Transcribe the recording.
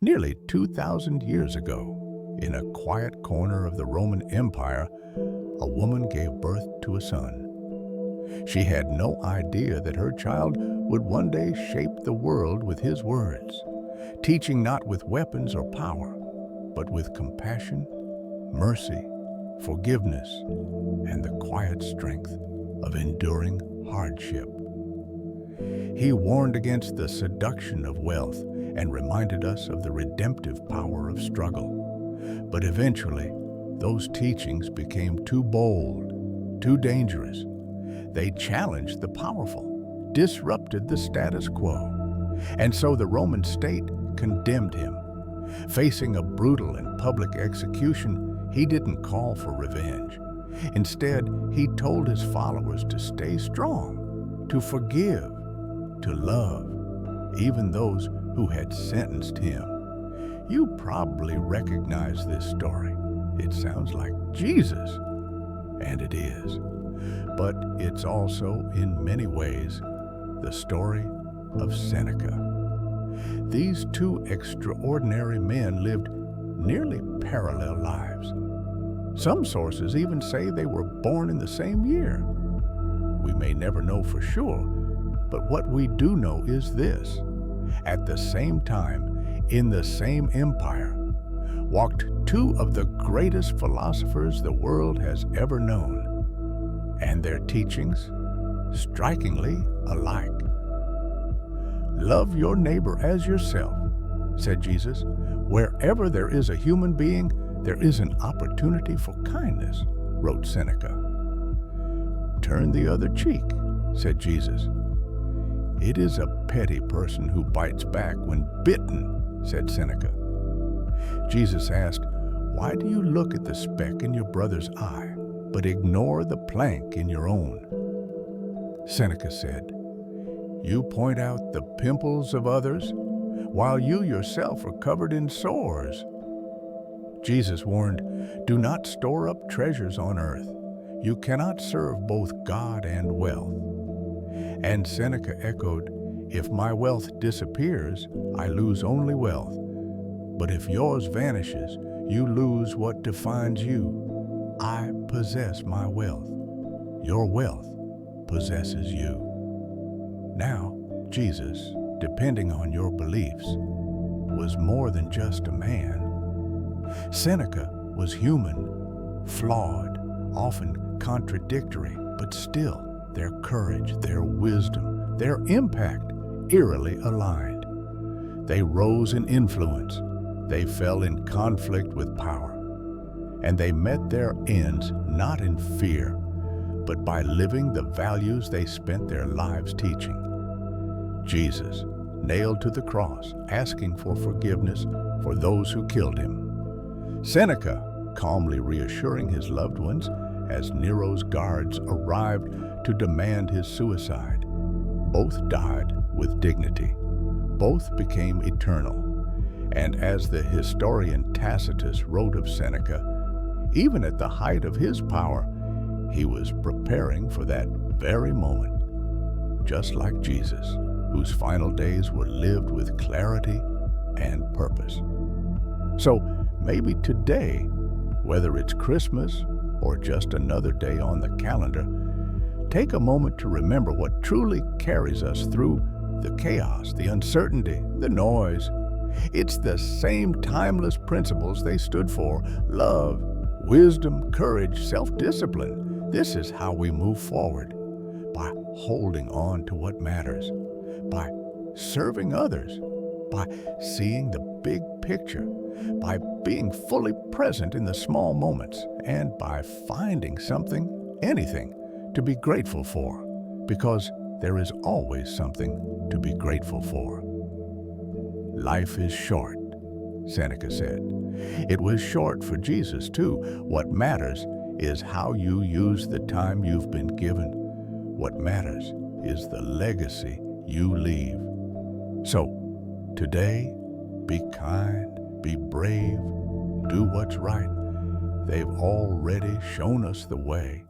Nearly 2,000 years ago, in a quiet corner of the Roman Empire, a woman gave birth to a son. She had no idea that her child would one day shape the world with his words, teaching not with weapons or power, but with compassion, mercy, forgiveness, and the quiet strength of enduring hardship. He warned against the seduction of wealth and reminded us of the redemptive power of struggle. But eventually, those teachings became too bold, too dangerous. They challenged the powerful, disrupted the status quo, and so the Roman state condemned him. Facing a brutal and public execution, he didn't call for revenge. Instead, he told his followers to stay strong, to forgive, to love, even those who had sentenced him. You probably recognize this story. It sounds like Jesus, and it is. But it's also, in many ways, the story of Seneca. These two extraordinary men lived nearly parallel lives. Some sources even say they were born in the same year. We may never know for sure, but what we do know is this. At the same time, in the same empire, walked two of the greatest philosophers the world has ever known, and their teachings strikingly alike. Love your neighbor as yourself, said Jesus. Wherever there is a human being, there is an opportunity for kindness, wrote Seneca. Turn the other cheek, said Jesus. It is a petty person who bites back when bitten, said Seneca. Jesus asked, why do you look at the speck in your brother's eye, but ignore the plank in your own? Seneca said, you point out the pimples of others, while you yourself are covered in sores. Jesus warned, do not store up treasures on earth. You cannot serve both God and wealth. And Seneca echoed, if my wealth disappears, I lose only wealth. But if yours vanishes, you lose what defines you. I possess my wealth. Your wealth possesses you. Now, Jesus, depending on your beliefs, was more than just a man. Seneca was human, flawed, often contradictory, but still their courage, their wisdom, their impact eerily aligned. They rose in influence, they fell in conflict with power, and they met their ends not in fear, but by living the values they spent their lives teaching. Jesus, nailed to the cross, asking for forgiveness for those who killed him. Seneca, calmly reassuring his loved ones as Nero's guards arrived to demand his suicide. Both died with dignity. Both became eternal. And as the historian Tacitus wrote of Seneca, even at the height of his power, he was preparing for that very moment, just like Jesus, whose final days were lived with clarity and purpose. So maybe today, whether it's Christmas or just another day on the calendar, take a moment to remember what truly carries us through the chaos, the uncertainty, the noise. It's the same timeless principles they stood for: love, wisdom, courage, self-discipline. This is how we move forward, by holding on to what matters, by serving others, by seeing the big picture, by being fully present in the small moments, and by finding something, anything, to be grateful for, because there is always something to be grateful for. Life is short, Seneca said. It was short for Jesus, too. What matters is how you use the time you've been given. What matters is the legacy you leave. So, today, be kind, be brave, do what's right. They've already shown us the way.